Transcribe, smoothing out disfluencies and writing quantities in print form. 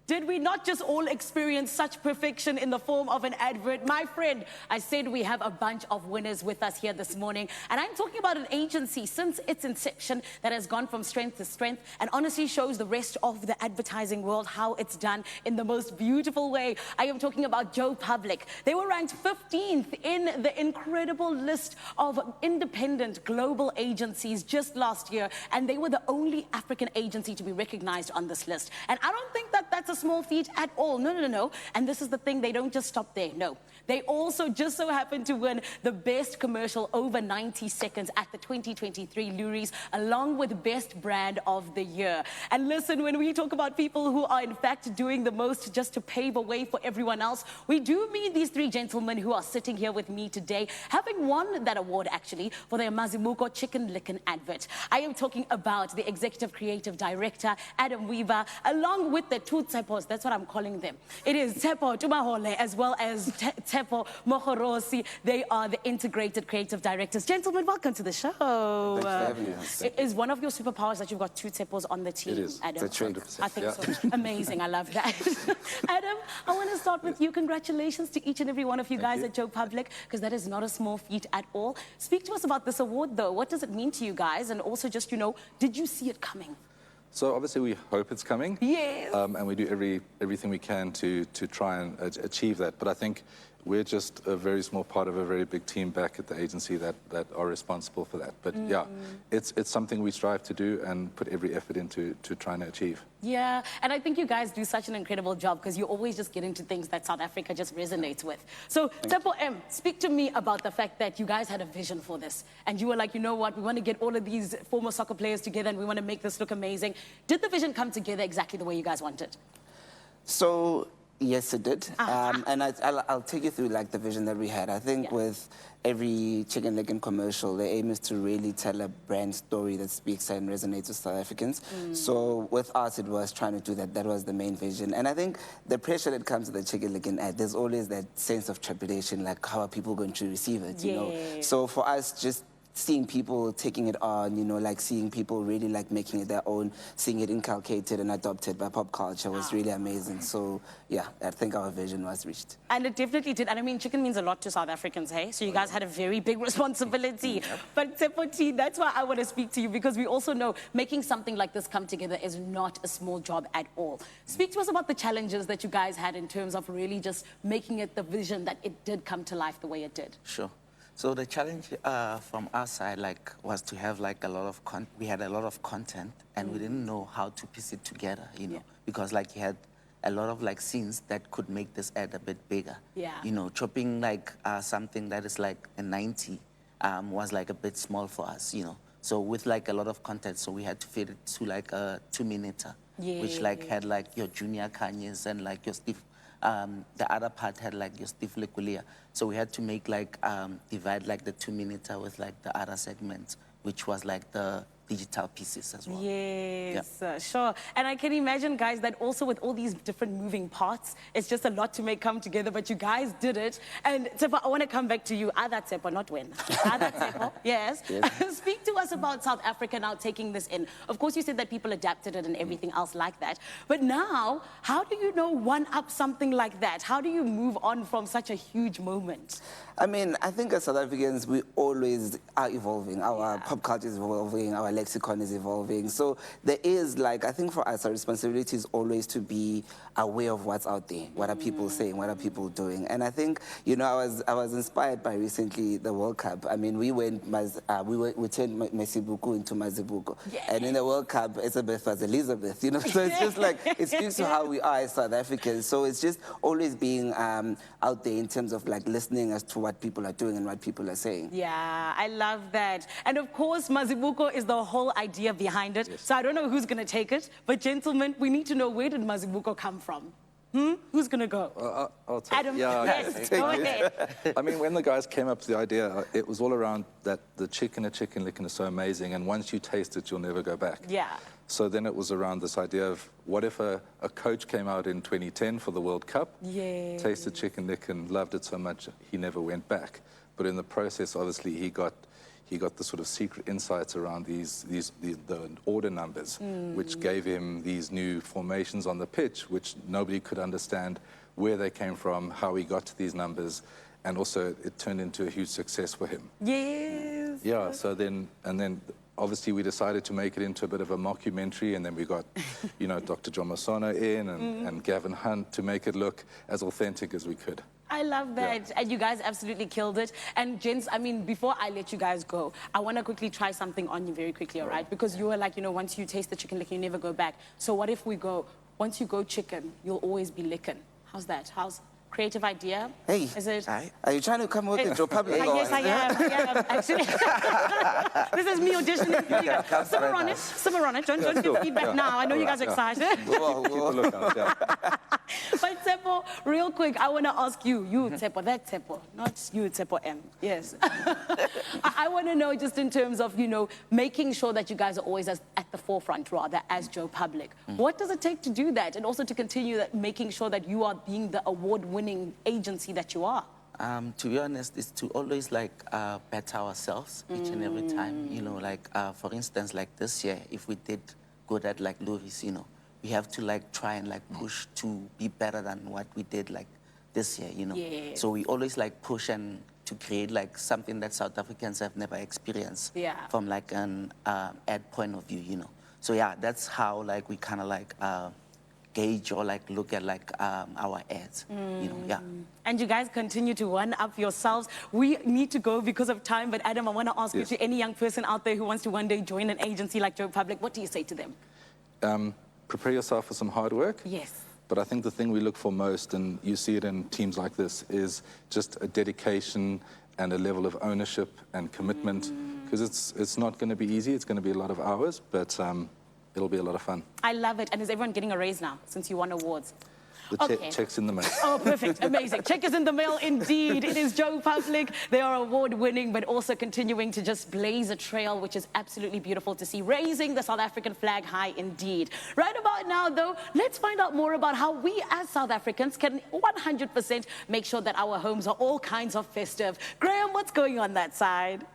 Did we not just all experience such perfection in the form of an advert? My friend, I said we have a bunch of winners with us here this morning. And I'm talking about an agency since its inception that has gone from strength to strength and honestly shows the rest of the advertising world how it's done in the most beautiful way. I am talking about Joe Public. They were ranked 15th in the incredible list of independent global agencies just last year. And they were the only African agency to be recognized on this list. And I don't think that that's a small feat at all. No. And this is the thing, they don't just stop there. No. They also just so happen to win the best commercial over 90 seconds at the 2023 Loeries, along with best brand of the year. And listen, when we talk about people who are in fact doing the most just to pave a way for everyone else, we do mean these three gentlemen who are sitting here with me today, having won that award actually for their Mazibuko Chicken Licken advert. I am talking about the Executive Creative Director, Adam Weaver, along with the two Tsepos, that's what I'm calling them. It is Tsepo Tumahole as well as Tsepo Mohorosi. They are the Integrated Creative Directors. Gentlemen, welcome to the show. Thanks for having us. Is one of your superpowers that you've got two Tsepos on the team? It is. Adam? It's a trick. I think so. Amazing. I love that. Adam, I want to start with you. Congratulations to each and every one of you guys at Joe Public, because that is not a small feat at all. Speak to us about this award, though. What does it mean to you guys? And also just, you know, did you see it coming? So obviously we hope it's coming. Yes. And we do everything we can to try and achieve that. But I think we're just a very small part of a very big team back at the agency that are responsible for that. But yeah, it's something we strive to do and put every effort into trying to achieve. Yeah, and I think you guys do such an incredible job because you always just get into things that South Africa just resonates with. So, Tsepo M, speak to me about the fact that you guys had a vision for this. And you were like, you know what, we want to get all of these former soccer players together and we want to make this look amazing. Did the vision come together exactly the way you guys wanted? So, yes, it did. And I'll take you through like the vision that we had. I think with every Chicken Licken commercial, the aim is to really tell a brand story that speaks and resonates with South Africans. So with us, it was trying to do that. That was the main vision. And I think the pressure that comes with the Chicken Licken ad, there's always that sense of trepidation, like how are people going to receive it, you know? So for us, just seeing people taking it on, you know, like seeing people really like making it their own, seeing it inculcated and adopted by pop culture was really amazing. So yeah, I think our vision was reached. And it definitely did. And I mean, chicken means a lot to South Africans, hey? So you guys had a very big responsibility. But Tsepo T, that's why I want to speak to you, because we also know making something like this come together is not a small job at all. Speak to us about the challenges that you guys had in terms of really just making it the vision that it did come to life the way it did. Sure. So the challenge from our side, like, was to have like a lot of we had a lot of content, and we didn't know how to piece it together, you know, because like you had a lot of like scenes that could make this ad a bit bigger. You know, chopping like something that is like a 90 was like a bit small for us, you know. So with like a lot of content, so we had to fit it to like a 2-minute, which like had like your Junior Kanye's and like your Steve. The other part had like your Steve Lekulia. So we had to make like, divide like the 2-minute with like the other segments, which was like the digital pieces as well. Yes, sure. And I can imagine, guys, that also with all these different moving parts, it's just a lot to make come together, but you guys did it. And Tsepo, I want to come back to you. Ada Tsepo, not when. Ada Tsepo, yes. Speak to us about South Africa now taking this in. Of course, you said that people adapted it and everything else like that. But now, how do you know one-up something like that? How do you move on from such a huge moment? I mean, I think as South Africans, we always are evolving. Our pop culture is evolving, our lexicon is evolving. So there is, like, I think for us, our responsibility is always to be aware of what's out there. What are people saying? What are people doing? And I think, you know, I was inspired by recently the World Cup. I mean, we turned Mesibuku into Mazibuko. And in the World Cup, Elizabeth was Elizabeth, you know? So it's just like, it speaks to how we are as South Africans. So it's just always being out there in terms of like listening as to what people are doing and what people are saying. Yeah, I love that. And of course, Mazibuko is the whole idea behind it. So I don't know who's going to take it, but gentlemen, we need to know, where did Mazibuko come from? Who's going to go? I'll take Adam? it. Yeah, Yes, go ahead. I mean, when the guys came up with the idea, it was all around that the Chicken Licken is so amazing, and once you taste it, you'll never go back. Yeah. So then it was around this idea of, what if a coach came out in 2010 for the World Cup, tasted Chicken Licken, loved it so much, he never went back. But in the process, obviously, he got he got the sort of secret insights around the order numbers, which gave him these new formations on the pitch, which nobody could understand where they came from, how he got to these numbers, and also it turned into a huge success for him. Yes. Yeah, so then obviously we decided to make it into a bit of a mockumentary, and then we got, you know, Dr. John Masano in and Gavin Hunt to make it look as authentic as we could. I love that. Yeah. And you guys absolutely killed it. And gents, I mean, before I let you guys go, I want to quickly try something on you very quickly, all right? Because you were like, you know, once you taste the chicken lick, you never go back. So what if we go, once you go chicken, you'll always be licking? How's that? How's creative idea? Hey, is it? Are you trying to come with the Joe Public? Yes, I am, actually. This is me auditioning for you guys. Simmer on it. Don't give feedback now. I know you guys are excited. But Tsepo, real quick, I want to ask you Tsepo, that Tsepo, not you Tsepo M. Yes. I want to know just in terms of, you know, making sure that you guys are always at the forefront, rather, as Joe Public. What does it take to do that, and also to continue that, making sure that you are being the award-winning agency that you are? To be honest, it's to always like better ourselves each and every time. You know, like for instance, like this year, if we did good at like Loeries, you know, we have to like try and like push to be better than what we did like this year, you know. Yes. So we always like push and to create like something that South Africans have never experienced from like an ad point of view, you know. So yeah, that's how like we kind of like gauge or like look at like our ads, you know, yeah. And you guys continue to one-up yourselves. We need to go because of time, but Adam, I want to ask you, to any young person out there who wants to one day join an agency like Joe Public, what do you say to them? Prepare yourself for some hard work. Yes. But I think the thing we look for most, and you see it in teams like this, is just a dedication and a level of ownership and commitment. Because it's not going to be easy. It's going to be a lot of hours, but it'll be a lot of fun. I love it. And is everyone getting a raise now since you won awards? The check's in the mail. Oh, perfect. Amazing. Check is in the mail indeed. It is Joe Public. They are award-winning, but also continuing to just blaze a trail, which is absolutely beautiful to see, raising the South African flag high indeed. Right about now, though, let's find out more about how we as South Africans can 100% make sure that our homes are all kinds of festive. Graham, what's going on that side?